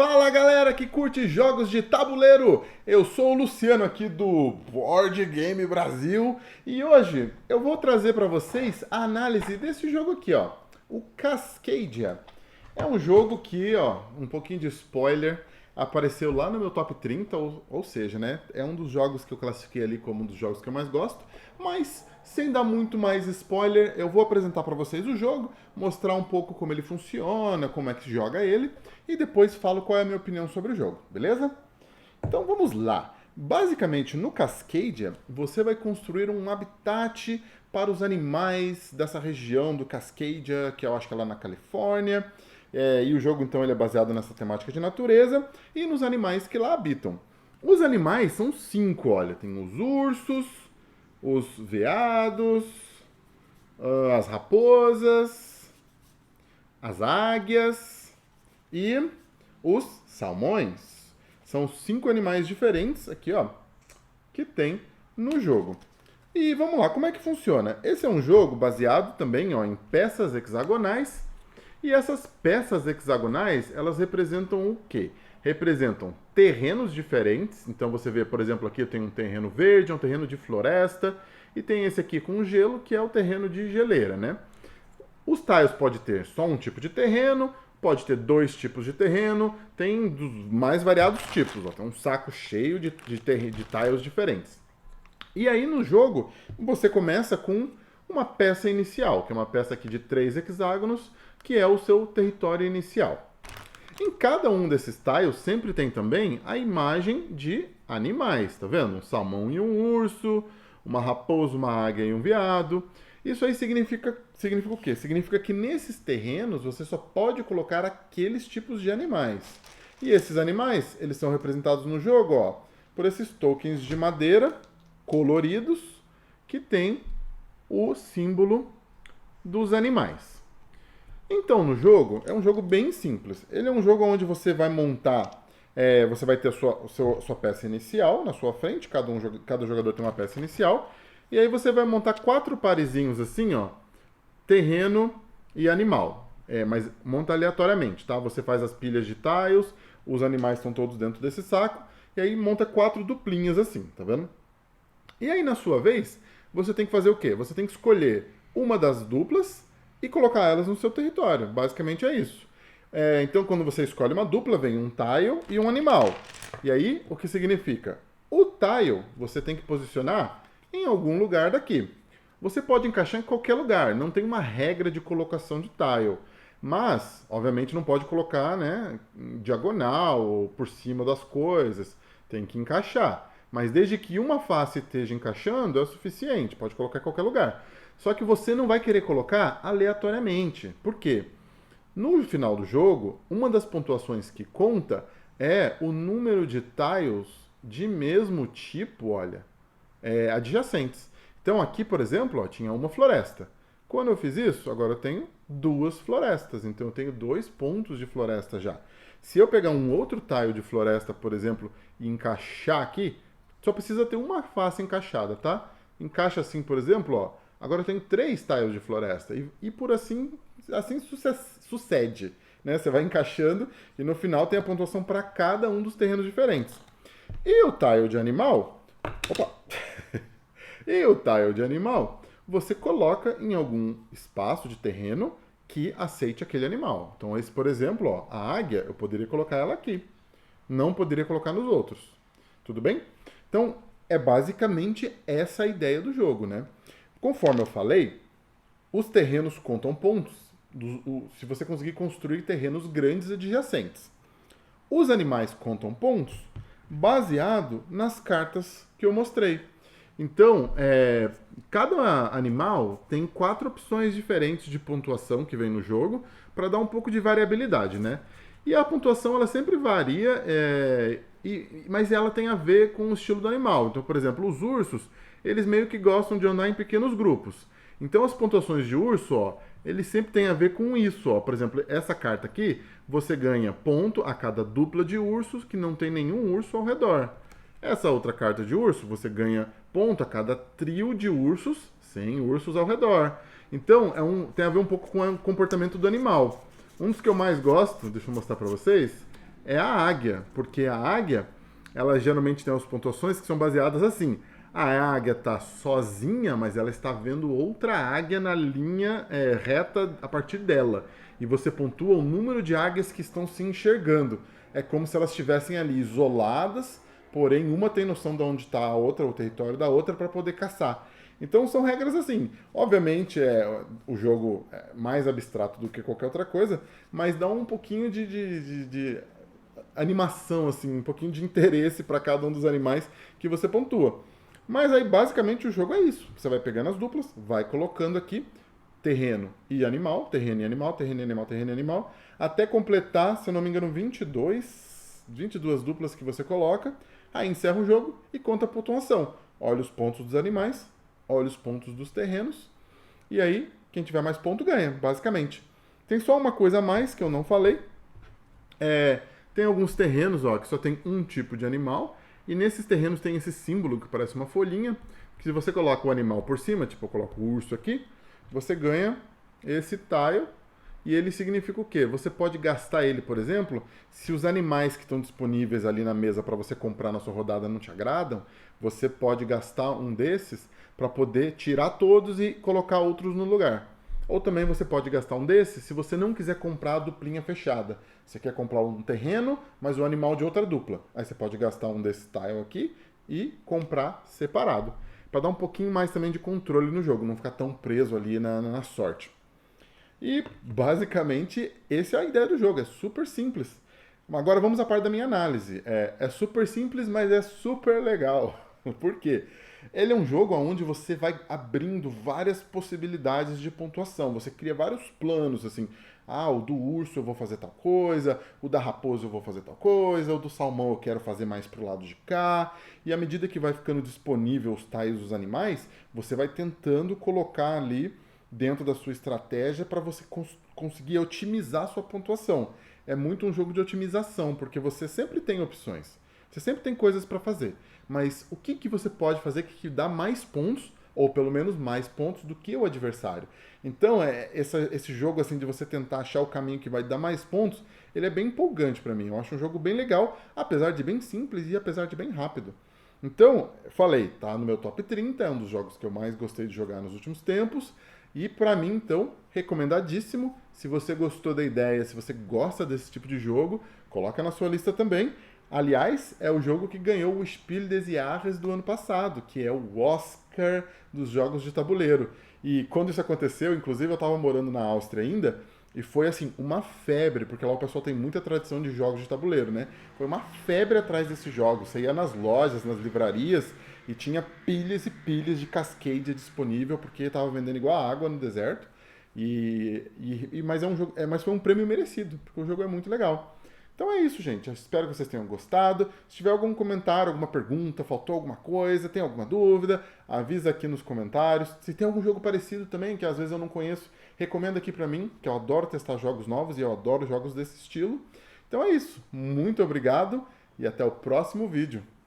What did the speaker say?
Fala galera que curte jogos de tabuleiro, eu sou o Luciano aqui do Board Game Brasil e hoje eu vou trazer para vocês a análise desse jogo aqui, ó, o Cascadia. É um jogo que, ó, um pouquinho de spoiler, apareceu lá no meu top 30, ou seja, né, é um dos jogos que eu classifiquei ali como um dos jogos que eu mais gosto, mas sem dar muito mais spoiler, eu vou apresentar para vocês o jogo, mostrar um pouco como ele funciona, como é que se joga ele, e depois falo qual é a minha opinião sobre o jogo, beleza? Então vamos lá. Basicamente, no Cascadia, você vai construir um habitat para os animais dessa região do Cascadia, que eu acho que é lá na Califórnia. E o jogo, então, ele é baseado nessa temática de natureza e nos animais que lá habitam. Os animais são 5, olha. Tem os ursos, os veados, as raposas, as águias e os salmões. São 5 animais diferentes aqui, ó, que tem no jogo. E vamos lá, como é que funciona? Esse é um jogo baseado também, ó, em peças hexagonais. E essas peças hexagonais, elas representam o quê? Representam terrenos diferentes. Então você vê, por exemplo, aqui eu tenho um terreno verde, um terreno de floresta, e tem esse aqui com gelo, que é o terreno de geleira, né? Os tiles pode ter só um tipo de terreno, pode ter 2 tipos de terreno, tem dos mais variados tipos, ó, tem um saco cheio de tiles diferentes. E aí no jogo, você começa com uma peça inicial, que é uma peça aqui de 3 hexágonos, que é o seu território inicial. Em cada um desses tiles sempre tem também a imagem de animais, tá vendo? Um salmão e um urso, uma raposa, uma águia e um veado. Isso aí significa o quê? Significa que nesses terrenos você só pode colocar aqueles tipos de animais. E esses animais, eles são representados no jogo, ó, por esses tokens de madeira coloridos que tem o símbolo dos animais. Então, no jogo, é um jogo bem simples. Ele é um jogo onde você vai montar, você vai ter a sua peça inicial na sua frente, cada jogador tem uma peça inicial, e aí você vai montar 4 parezinhos assim, ó, terreno e animal. Mas monta aleatoriamente, tá? Você faz as pilhas de tiles, os animais estão todos dentro desse saco, e aí monta 4 duplinhas assim, tá vendo? E aí, na sua vez, você tem que fazer o quê? Você tem que escolher uma das duplas e colocar elas no seu território. Basicamente é isso. Então, quando você escolhe uma dupla, vem um tile e um animal. E aí, o que significa? O tile você tem que posicionar em algum lugar daqui. Você pode encaixar em qualquer lugar, não tem uma regra de colocação de tile. Mas, obviamente, não pode colocar, né, diagonal ou por cima das coisas. Tem que encaixar. Mas desde que uma face esteja encaixando, é o suficiente. Pode colocar em qualquer lugar. Só que você não vai querer colocar aleatoriamente. Por quê? No final do jogo, uma das pontuações que conta é o número de tiles de mesmo tipo, olha, adjacentes. Então aqui, por exemplo, ó, tinha uma floresta. Quando eu fiz isso, agora eu tenho 2 florestas. Então eu tenho 2 pontos de floresta já. Se eu pegar um outro tile de floresta, por exemplo, e encaixar aqui, só precisa ter uma face encaixada, tá? Encaixa assim, por exemplo, ó. Agora eu tenho 3 tiles de floresta. E por assim sucede. Né? Você vai encaixando e no final tem a pontuação para cada um dos terrenos diferentes. E o tile de animal... Opa! E o tile de animal, você coloca em algum espaço de terreno que aceite aquele animal. Então esse, por exemplo, ó, a águia, eu poderia colocar ela aqui. Não poderia colocar nos outros. Tudo bem? Então, é basicamente essa a ideia do jogo, né? Conforme eu falei, os terrenos contam pontos se você conseguir construir terrenos grandes adjacentes. Os animais contam pontos baseado nas cartas que eu mostrei. Então, cada animal tem 4 opções diferentes de pontuação que vem no jogo para dar um pouco de variabilidade, né? E a pontuação ela sempre varia, mas ela tem a ver com o estilo do animal. Então, por exemplo, os ursos, eles meio que gostam de andar em pequenos grupos. Então, as pontuações de urso, ó, eles sempre têm a ver com isso. Ó. Por exemplo, essa carta aqui, você ganha ponto a cada dupla de ursos que não tem nenhum urso ao redor. Essa outra carta de urso, você ganha ponto a cada trio de ursos sem ursos ao redor. Então, tem a ver um pouco com o comportamento do animal. Um dos que eu mais gosto, deixa eu mostrar para vocês, é a águia, porque a águia, ela geralmente tem as pontuações que são baseadas assim. A águia está sozinha, mas ela está vendo outra águia na linha reta a partir dela. E você pontua o número de águias que estão se enxergando. É como se elas estivessem ali isoladas, porém uma tem noção de onde está a outra, o território da outra, para poder caçar. Então são regras assim. Obviamente o jogo é mais abstrato do que qualquer outra coisa, mas dá um pouquinho de animação, assim, um pouquinho de interesse para cada um dos animais que você pontua. Mas aí basicamente o jogo é isso. Você vai pegando as duplas, vai colocando aqui terreno e animal, terreno e animal, terreno e animal, terreno e animal, até completar, se eu não me engano, 22 duplas que você coloca. Aí encerra o jogo e conta a pontuação. Olha os pontos dos animais, olha os pontos dos terrenos, e aí quem tiver mais ponto ganha, basicamente. Tem só uma coisa a mais que eu não falei. Tem alguns terrenos ó, que só tem um tipo de animal, e nesses terrenos tem esse símbolo que parece uma folhinha, que se você coloca o animal por cima, tipo eu coloco o urso aqui, você ganha esse tile, e ele significa o quê? Você pode gastar ele, por exemplo, se os animais que estão disponíveis ali na mesa para você comprar na sua rodada não te agradam, você pode gastar um desses para poder tirar todos e colocar outros no lugar. Ou também você pode gastar um desses se você não quiser comprar a duplinha fechada. Você quer comprar um terreno, mas o animal de outra dupla. Aí você pode gastar um desse tile aqui e comprar separado. Para dar um pouquinho mais também de controle no jogo, não ficar tão preso ali na sorte. E basicamente essa é a ideia do jogo, é super simples. Agora vamos à parte da minha análise. É super simples, mas é super legal. Por quê? Ele é um jogo onde você vai abrindo várias possibilidades de pontuação. Você cria vários planos, assim. Ah, o do urso eu vou fazer tal coisa, o da raposa eu vou fazer tal coisa, o do salmão eu quero fazer mais pro lado de cá. E à medida que vai ficando disponível os tais dos animais, você vai tentando colocar ali dentro da sua estratégia para você conseguir otimizar a sua pontuação. É muito um jogo de otimização, porque você sempre tem opções. Você sempre tem coisas para fazer. Mas o que você pode fazer que dá mais pontos, ou pelo menos mais pontos, do que o adversário? Então, esse jogo assim de você tentar achar o caminho que vai dar mais pontos, ele é bem empolgante para mim. Eu acho um jogo bem legal, apesar de bem simples e apesar de bem rápido. Então, falei, tá no meu top 30, é um dos jogos que eu mais gostei de jogar nos últimos tempos. E para mim, então, recomendadíssimo. Se você gostou da ideia, se você gosta desse tipo de jogo, coloca na sua lista também. Aliás, é o jogo que ganhou o Spiel des Jahres do ano passado, que é o Oscar dos jogos de tabuleiro. E quando isso aconteceu, inclusive eu estava morando na Áustria ainda, e foi assim, uma febre, porque lá o pessoal tem muita tradição de jogos de tabuleiro, né? Foi uma febre atrás desses jogos. Você ia nas lojas, nas livrarias, e tinha pilhas e pilhas de Cascadia disponível, porque estava vendendo igual água no deserto. Mas, mas foi um prêmio merecido, porque o jogo é muito legal. Então é isso, gente. Eu espero que vocês tenham gostado. Se tiver algum comentário, alguma pergunta, faltou alguma coisa, tem alguma dúvida, avisa aqui nos comentários. Se tem algum jogo parecido também, que às vezes eu não conheço, recomenda aqui pra mim, que eu adoro testar jogos novos e eu adoro jogos desse estilo. Então é isso. Muito obrigado e até o próximo vídeo.